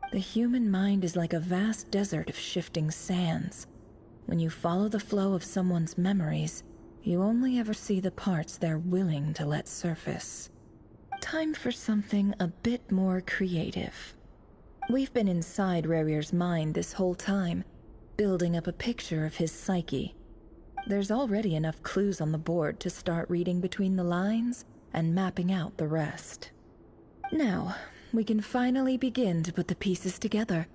The human mind is like a vast desert of shifting sands. When you follow the flow of someone's memories, you only ever see the parts they're willing to let surface. Time for something a bit more creative. We've been inside Rerir's mind this whole time, building up a picture of his psyche. There's already enough clues on the board to start reading between the lines and mapping out the rest. Now, we can finally begin to put the pieces together.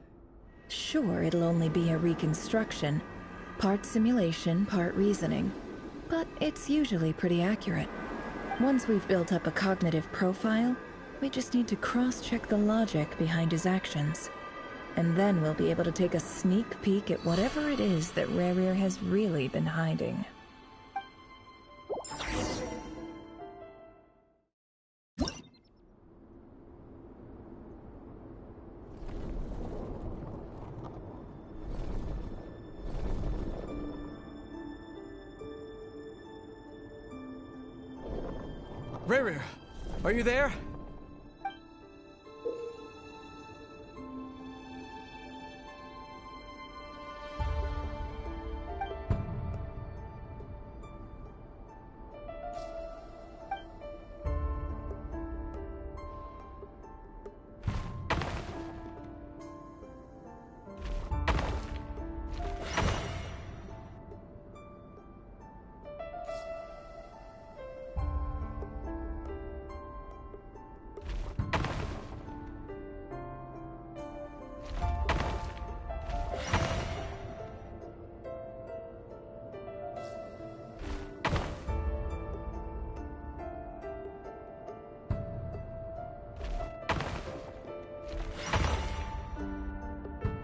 Sure, it'll only be a reconstruction, part simulation, part reasoning, but it's usually pretty accurate. Once we've built up a cognitive profile, we just need to cross-check the logic behind his actions. And then we'll be able to take a sneak peek at whatever it is that Rerir has really been hiding. Rerir, are you there?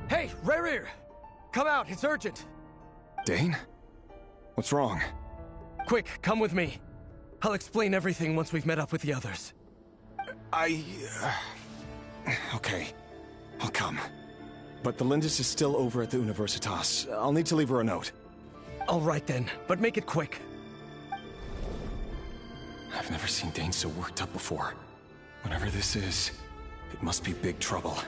Hey, Rerir! Come out, it's urgent! Dane? What's wrong? Quick, come with me. I'll explain everything once we've met up with the others. Okay. I'll come. But the Lindis is still over at the Universitas. I'll need to leave her a note. All right then, but make it quick. I've never seen Dane so worked up before. Whatever this is, it must be big trouble.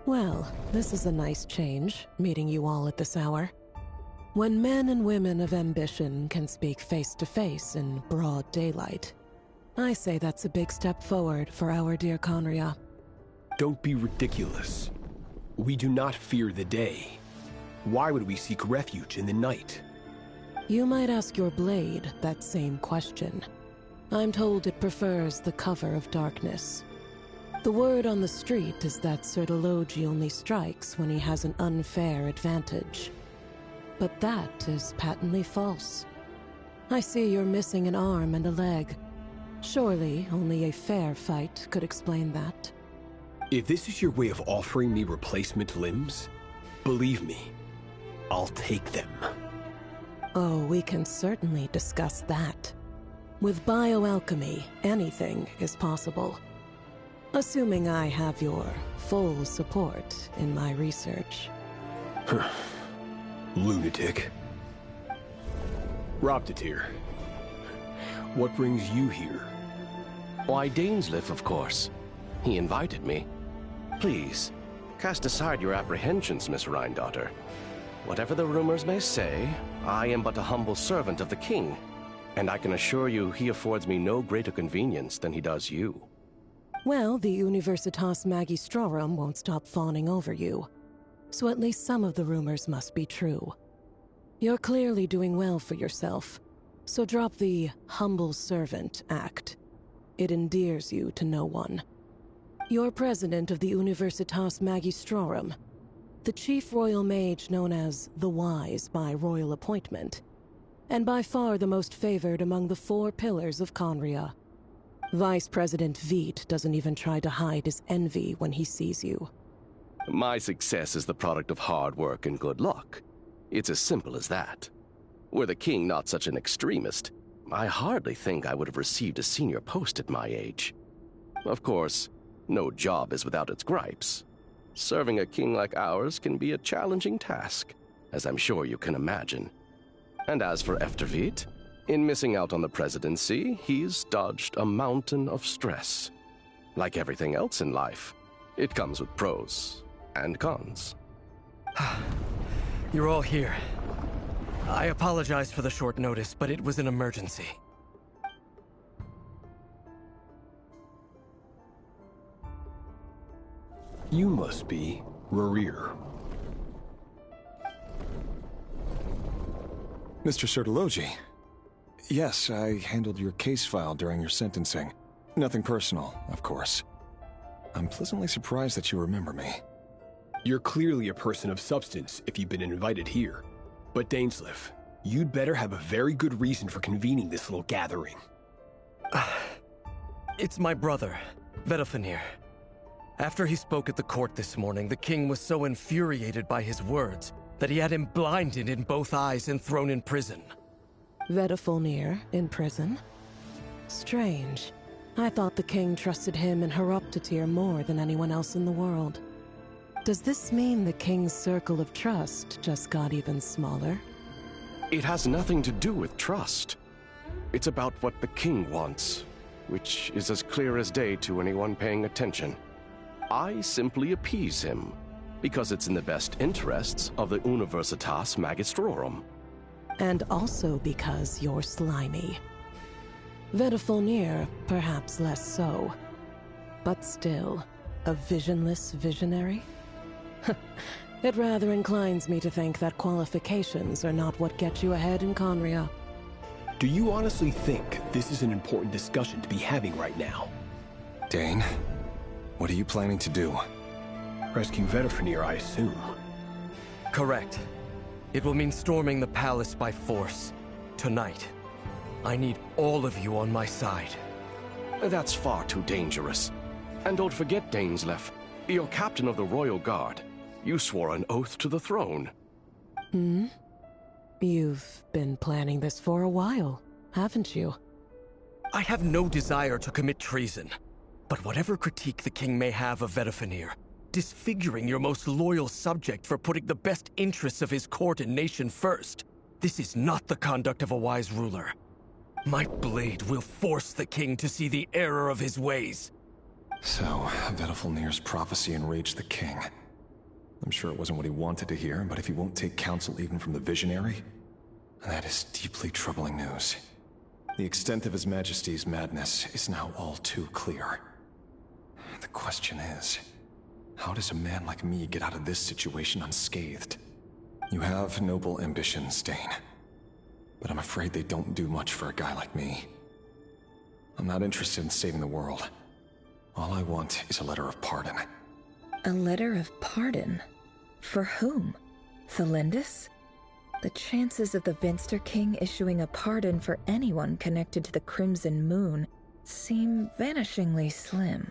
Well, this is a nice change, meeting you all at this hour. When men and women of ambition can speak face to face in broad daylight, I say that's a big step forward for our dear Conria. Don't be ridiculous. We do not fear the day. Why would we seek refuge in the night? You might ask your blade that same question. I'm told it prefers the cover of darkness. The word on the street is that Sir Elegy only strikes when he has an unfair advantage. But that is patently false. I see you're missing an arm and a leg. Surely only a fair fight could explain that. If this is your way of offering me replacement limbs, believe me, I'll take them. Oh, we can certainly discuss that. With bioalchemy, anything is possible. Assuming I have your full support in my research. Lunatic. Roptatir, what brings you here? Why, Dainsleif, of course. He invited me. Please, cast aside your apprehensions, Miss Rhindaughter. Whatever the rumors may say, I am but a humble servant of the king, and I can assure you he affords me no greater convenience than he does you. Well, the Universitas Magistrorum won't stop fawning over you, so at least some of the rumors must be true. You're clearly doing well for yourself, so drop the humble servant act. It endears you to no one. You're president of the Universitas Magistrorum, the chief royal mage known as the Wise by royal appointment, and by far the most favored among the 4 pillars of Conria. Vice President Veit doesn't even try to hide his envy when he sees you. My success is the product of hard work and good luck. It's as simple as that. Were the king not such an extremist, I hardly think I would have received a senior post at my age. Of course, no job is without its gripes. Serving a king like ours can be a challenging task, as I'm sure you can imagine. And as for Efterveit, in missing out on the presidency, he's dodged a mountain of stress. Like everything else in life, it comes with pros and cons. You're all here. I apologize for the short notice, but it was an emergency. You must be Rerir. Mr. Sertologi. Yes, I handled your case file during your sentencing. Nothing personal, of course. I'm pleasantly surprised that you remember me. You're clearly a person of substance if you've been invited here. But Dainsleif, you'd better have a very good reason for convening this little gathering. It's my brother, Vedofenir. After he spoke at the court this morning, the king was so infuriated by his words that he had him blinded in both eyes and thrown in prison. Vedofenir in prison? Strange. I thought the king trusted him and Roptatir more than anyone else in the world. Does this mean the king's circle of trust just got even smaller? It has nothing to do with trust. It's about what the king wants, which is as clear as day to anyone paying attention. I simply appease him, because it's in the best interests of the Universitas Magistrorum. And also because you're slimy. Vedofenir, perhaps less so. But still, a visionless visionary? It rather inclines me to think that qualifications are not what get you ahead in Conria. Do you honestly think this is an important discussion to be having right now? Dane, what are you planning to do? Rescue Vedofenir, I assume. Correct. It will mean storming the palace by force. Tonight. I need all of you on my side. That's far too dangerous. And don't forget, Dainsleif, you're captain of the Royal Guard. You swore an oath to the throne. You've been planning this for a while, haven't you? I have no desire to commit treason. But whatever critique the king may have of Vedofenir, disfiguring your most loyal subject for putting the best interests of his court and nation first, this is not the conduct of a wise ruler. My blade will force the king to see the error of his ways. So, Vedofenir's prophecy enraged the king. I'm sure it wasn't what he wanted to hear, but if he won't take counsel even from the visionary, that is deeply troubling news. The extent of His Majesty's madness is now all too clear. The question is, how does a man like me get out of this situation unscathed? You have noble ambitions, Dane, but I'm afraid they don't do much for a guy like me. I'm not interested in saving the world. All I want is a letter of pardon. A letter of pardon? For whom? Thelindis? The chances of the Vinster King issuing a pardon for anyone connected to the Crimson Moon seem vanishingly slim.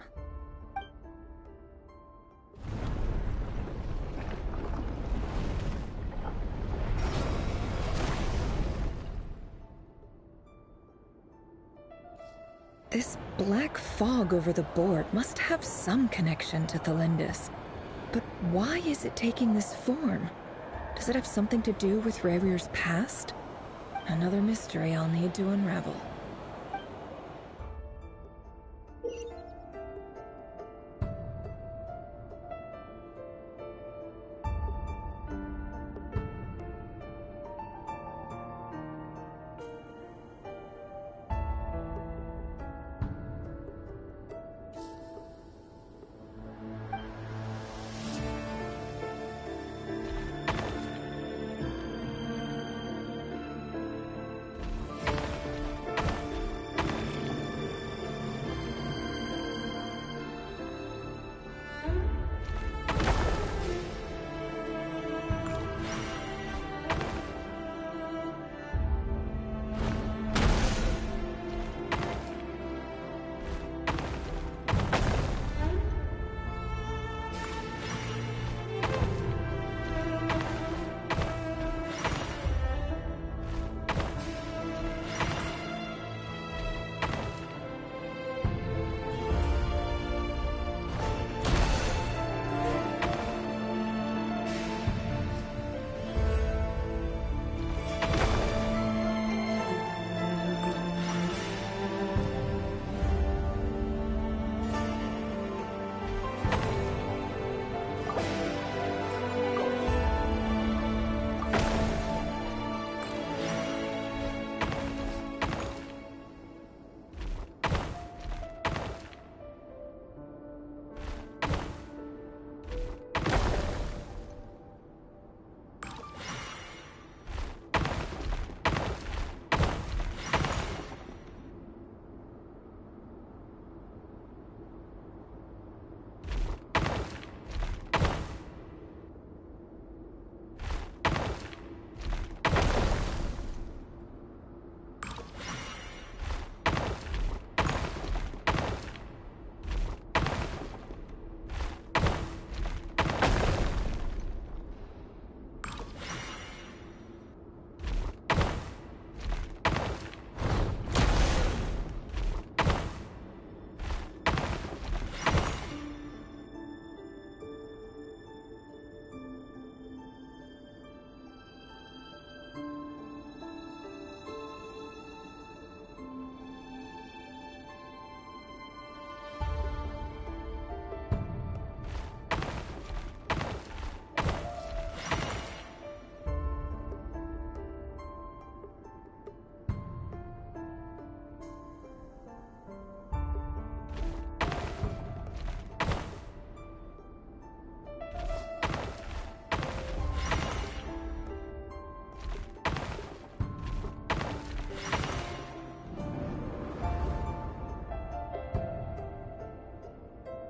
This black fog over the board must have some connection to Thalindus. But why is it taking this form? Does it have something to do with Rerir's past? Another mystery I'll need to unravel.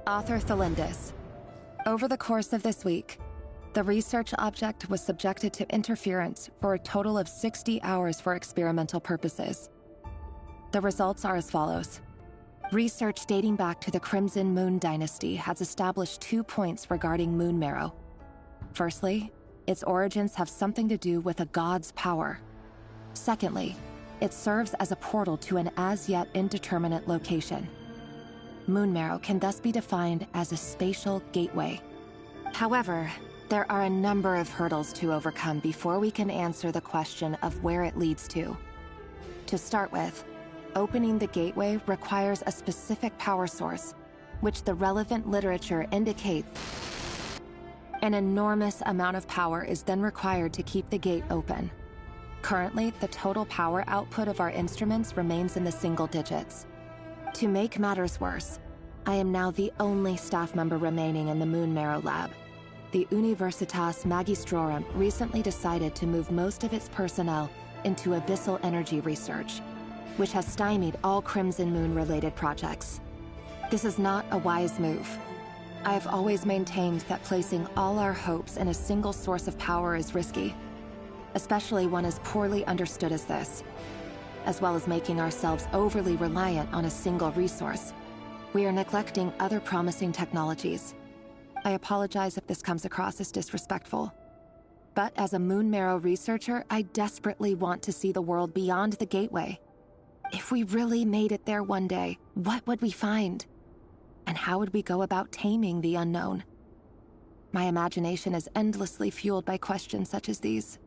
Author Thalindus. Over the course of this week, the research object was subjected to interference for a total of 60 hours for experimental purposes. The results are as follows. Research dating back to the Crimson Moon Dynasty has established 2 points regarding moon marrow. Firstly, its origins have something to do with a god's power. Secondly, it serves as a portal to an as-yet indeterminate location. Moon marrow can thus be defined as a spatial gateway. However, there are a number of hurdles to overcome before we can answer the question of where it leads to. To start with, opening the gateway requires a specific power source, which the relevant literature indicates. An enormous amount of power is then required to keep the gate open. Currently, the total power output of our instruments remains in the single digits. To make matters worse, I am now the only staff member remaining in the Moon Marrow lab. The Universitas Magistrorum recently decided to move most of its personnel into abyssal energy research, which has stymied all Crimson Moon-related projects. This is not a wise move. I have always maintained that placing all our hopes in a single source of power is risky. especially one as poorly understood as this. As well as making ourselves overly reliant on a single resource, we are neglecting other promising technologies. I apologize if this comes across as disrespectful. But as a Moon Marrow researcher, I desperately want to see the world beyond the gateway. If we really made it there one day, what would we find? And how would we go about taming the unknown? My imagination is endlessly fueled by questions such as these.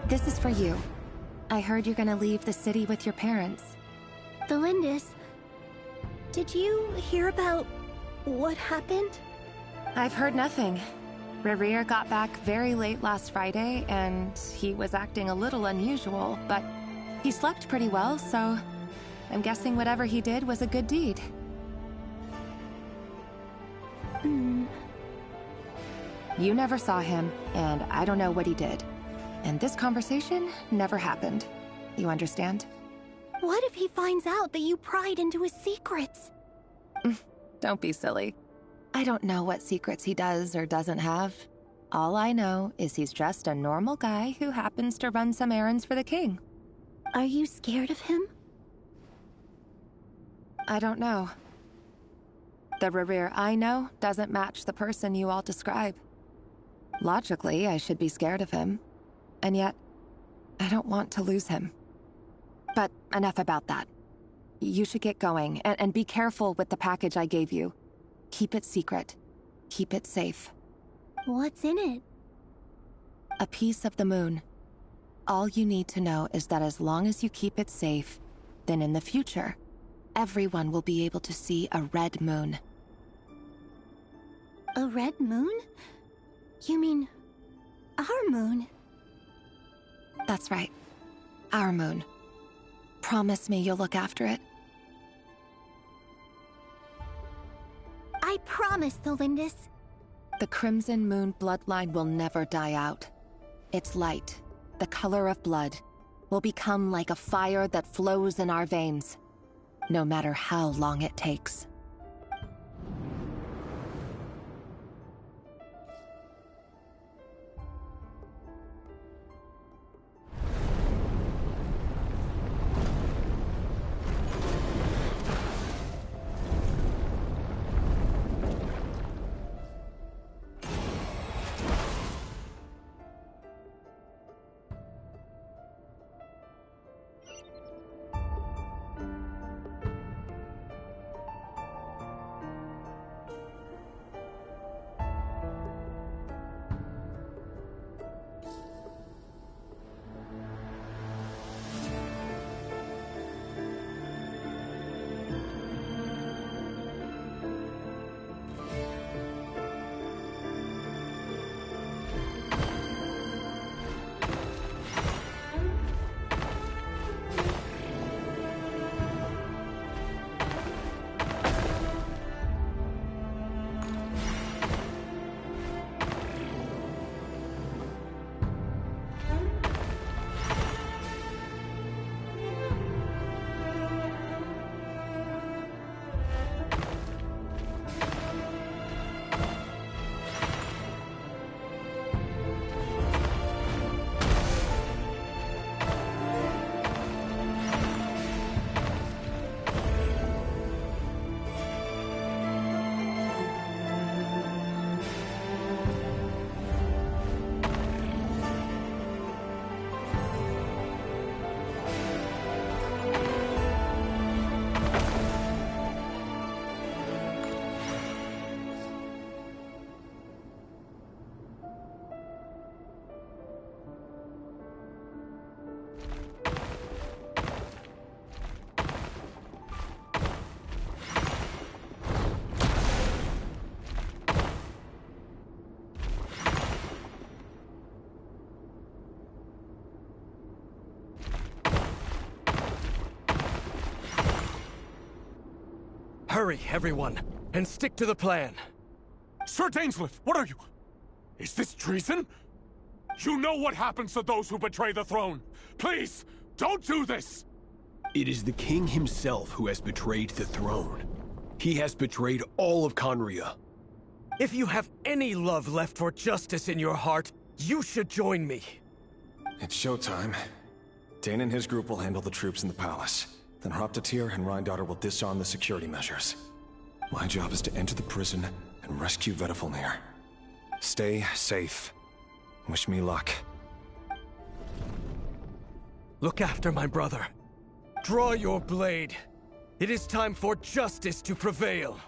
This is for you. I heard you're gonna leave the city with your parents. The Lindis. Did you hear about what happened? I've heard nothing. Rerir got back very late last Friday, and he was acting a little unusual, but he slept pretty well, so I'm guessing whatever he did was a good deed. You never saw him, and I don't know what he did. And this conversation never happened. You understand? What if he finds out that you pried into his secrets? Don't be silly. I don't know what secrets he does or doesn't have. All I know is he's just a normal guy who happens to run some errands for the king. Are you scared of him? I don't know. The Rerir I know doesn't match the person you all describe. Logically, I should be scared of him. And yet, I don't want to lose him. But enough about that. You should get going, and be careful with the package I gave you. Keep it secret. Keep it safe. What's in it? A piece of the moon. All you need to know is that as long as you keep it safe, then in the future, everyone will be able to see a red moon. A red moon? You mean our moon? That's right. Our moon. Promise me you'll look after it. I promise, the Lindis. The Crimson Moon bloodline will never die out. Its light, the color of blood, will become like a fire that flows in our veins, no matter how long it takes. Hurry, everyone, and stick to the plan. Sir Dainsleif, what are you? Is this treason? You know what happens to those who betray the throne. Please, don't do this! It is the king himself who has betrayed the throne. He has betrayed all of Conria. If you have any love left for justice in your heart, you should join me. It's showtime. Dane and his group will handle the troops in the palace. Then Hroptatyr and Rhindaughter will disarm the security measures. My job is to enter the prison and rescue Vedifalnir. Stay safe. Wish me luck. Look after my brother. Draw your blade. It is time for justice to prevail.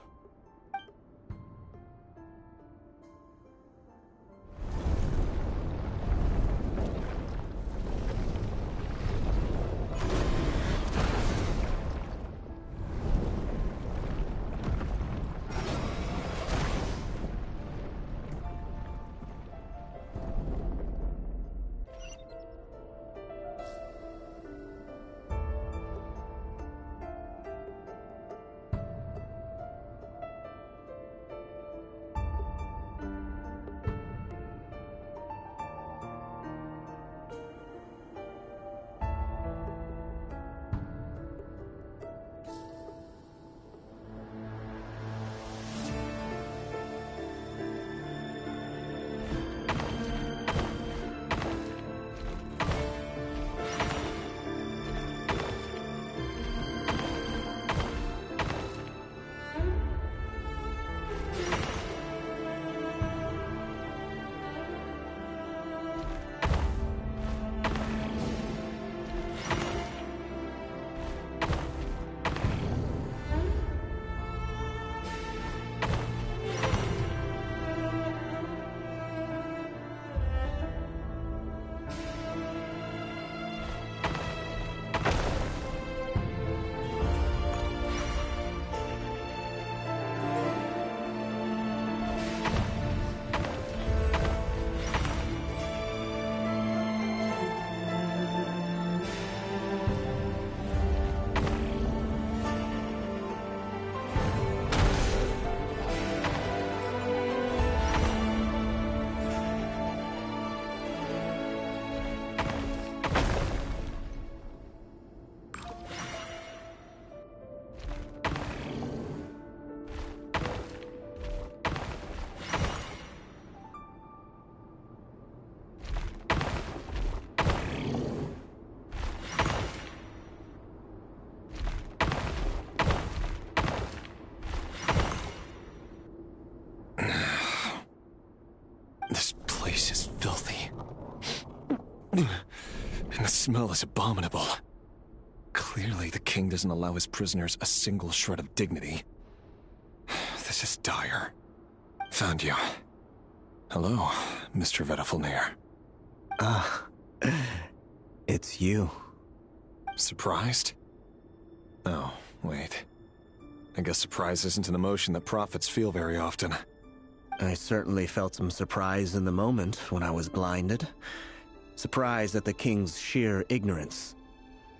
And the smell is abominable. Clearly, the king doesn't allow his prisoners a single shred of dignity. This is dire. Found you. Hello, Mr. Vedifalnir. Ah, it's you. Surprised? Oh, wait. I guess surprise isn't an emotion that prophets feel very often. I certainly felt some surprise in the moment when I was blinded. Surprise at the king's sheer ignorance.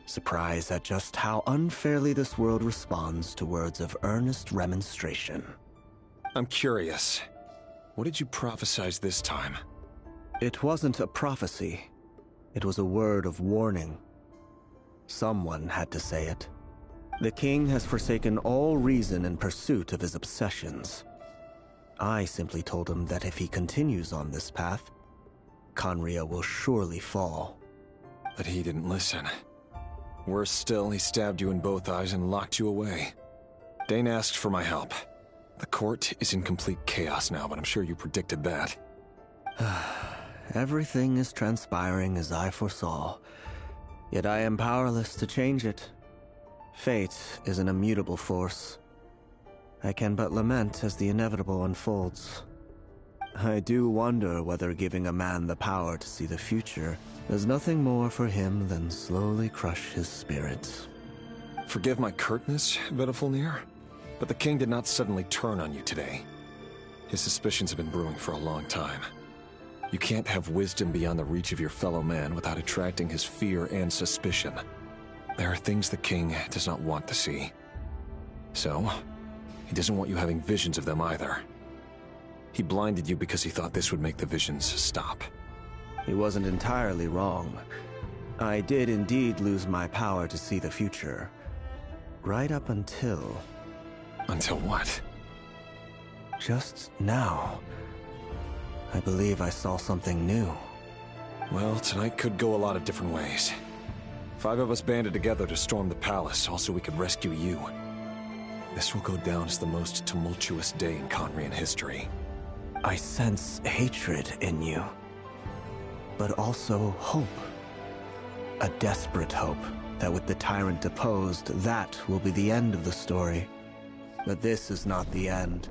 Surprise at just how unfairly this world responds to words of earnest remonstration. I'm curious. What did you prophesize this time? It wasn't a prophecy. It was a word of warning. Someone had to say it. The king has forsaken all reason in pursuit of his obsessions. I simply told him that if he continues on this path, Conria will surely fall. But he didn't listen. Worse still, he stabbed you in both eyes and locked you away. Dane asked for my help. The court is in complete chaos now, but I'm sure you predicted that. Everything is transpiring as I foresaw, yet I am powerless to change it. Fate is an immutable force. I can but lament as the inevitable unfolds. I do wonder whether giving a man the power to see the future does nothing more for him than slowly crush his spirit. Forgive my curtness, Vedifalnir, but the king did not suddenly turn on you today. His suspicions have been brewing for a long time. You can't have wisdom beyond the reach of your fellow man without attracting his fear and suspicion. There are things the king does not want to see. So, He doesn't want you having visions of them either. He blinded you because he thought this would make the visions stop. He wasn't entirely wrong. I did indeed lose my power to see the future. Right up until... Until what? Just now. I believe I saw something new. Well, tonight could go a lot of different ways. 5 of us banded together to storm the palace, also we could rescue you. This will go down as the most tumultuous day in Conrian history. I sense hatred in you, but also hope. A desperate hope that with the tyrant deposed, that will be the end of the story. But this is not the end.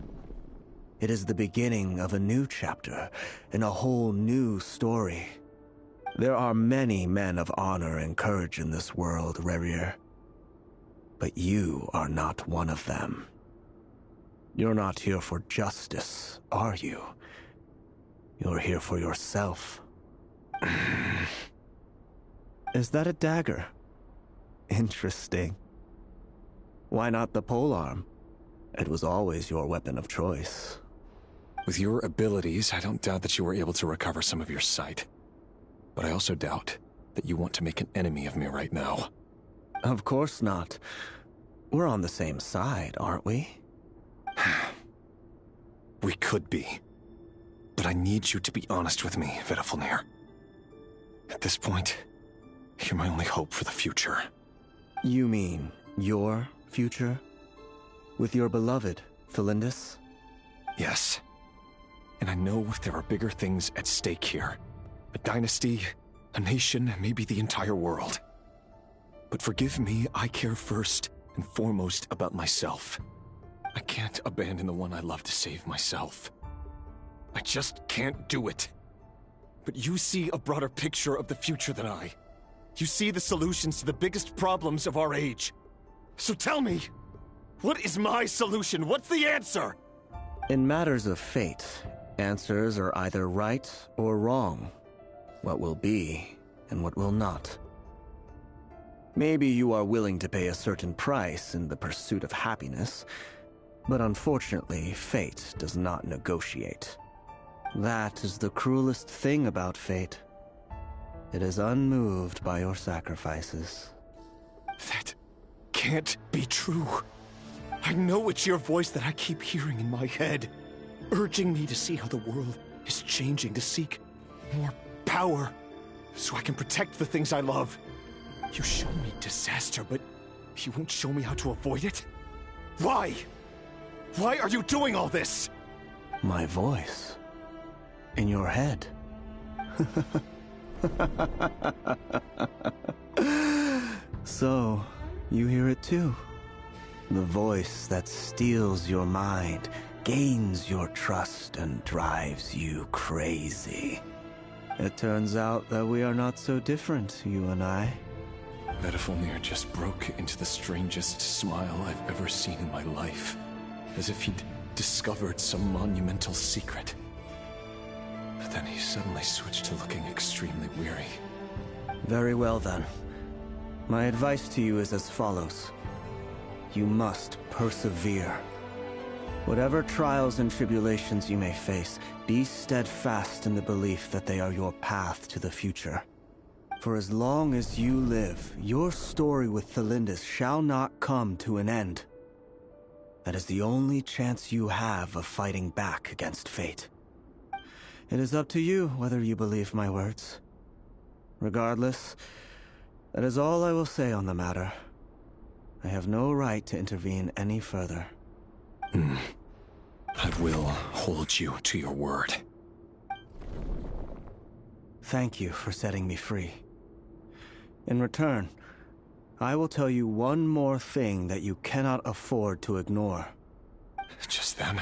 It is the beginning of a new chapter, in a whole new story. There are many men of honor and courage in this world, Rerir. But you are not one of them. You're not here for justice, are you? You're here for yourself. Is that a dagger? Interesting. Why not the polearm? It was always your weapon of choice. With your abilities, I don't doubt that you were able to recover some of your sight. But I also doubt that you want to make an enemy of me right now. Of course not. We're on the same side, aren't we? We could be. But I need you to be honest with me, Vedifalnir. At this point, you're my only hope for the future. You mean your future? With your beloved, Felindis? Yes. And I know there are bigger things at stake here. A dynasty, a nation, maybe the entire world. But forgive me, I care first and foremost about myself. I can't abandon the one I love to save myself. I just can't do it. But you see a broader picture of the future than I. You see the solutions to the biggest problems of our age. So tell me, what is my solution? What's the answer? In matters of fate, answers are either right or wrong. What will be, and what will not. Maybe you are willing to pay a certain price in the pursuit of happiness, but unfortunately, fate does not negotiate. That is the cruelest thing about fate. It is unmoved by your sacrifices. That can't be true. I know it's your voice that I keep hearing in my head, urging me to see how the world is changing, to seek more power, so I can protect the things I love. You show me disaster, but you won't show me how to avoid it? Why? Why are you doing all this? My voice. In your head. So, you hear it too. The voice that steals your mind, gains your trust, and drives you crazy. It turns out that we are not so different, you and I. Vedifalnir just broke into the strangest smile I've ever seen in my life, as if he'd discovered some monumental secret. But then he suddenly switched to looking extremely weary. Very well then. My advice to you is as follows. You must persevere. Whatever trials and tribulations you may face, be steadfast in the belief that they are your path to the future. For as long as you live, your story with Felindis shall not come to an end. That is the only chance you have of fighting back against fate. It is up to you whether you believe my words. Regardless, that is all I will say on the matter. I have no right to intervene any further. I will hold you to your word. Thank you for setting me free. In return, I will tell you one more thing that you cannot afford to ignore. Just then,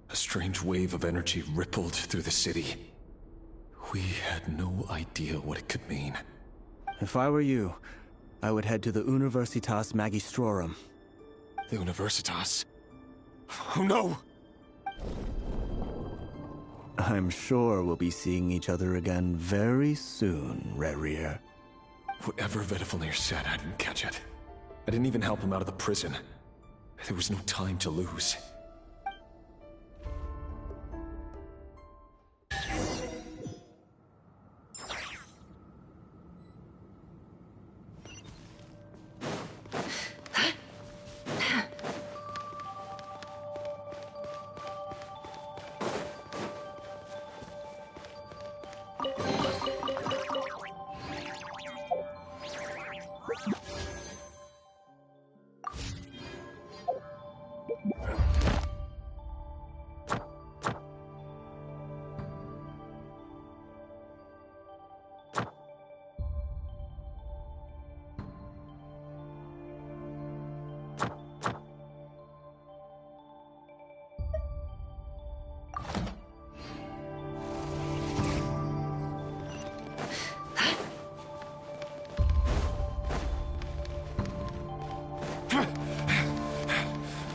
a strange wave of energy rippled through the city. We had no idea what it could mean. If I were you, I would head to the Universitas Magistrorum. The Universitas? Oh no! I'm sure we'll be seeing each other again very soon, Rerir. Whatever Vedifalnir said, I didn't catch it. I didn't even help him out of the prison. There was no time to lose.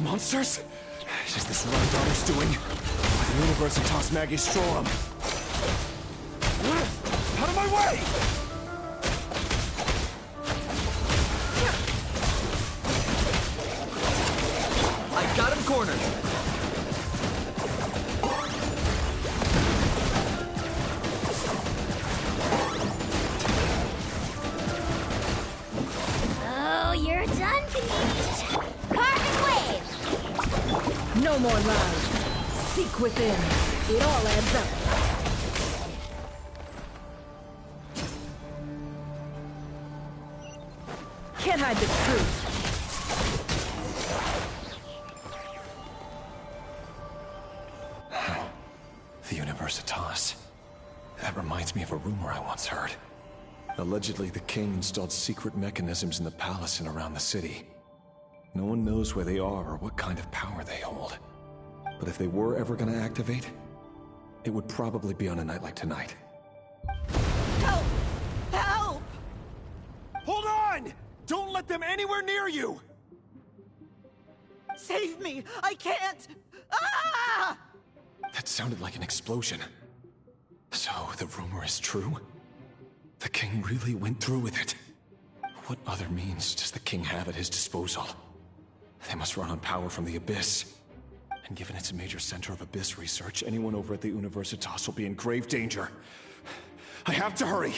Monsters? Is this what my daughter's doing? The Universitas Magistrorum. Out of my way! I got him cornered. Oh, you're done, Pete. Carving waves. No more lies. Seek within. It all adds up. Can't hide the truth. The Universitas. That reminds me of a rumor I once heard. Allegedly, the king installed secret mechanisms in the palace and around the city. No one knows where they are or what kind of power they hold. But if they were ever going to activate, it would probably be on a night like tonight. Help! Help! Hold on! Don't let them anywhere near you! Save me! I can't! Ah! That sounded like an explosion. So, the rumor is true? The king really went through with it? What other means does the king have at his disposal? They must run on power from the Abyss. And given it's a major center of Abyss research, anyone over at the Universitas will be in grave danger. I have to hurry!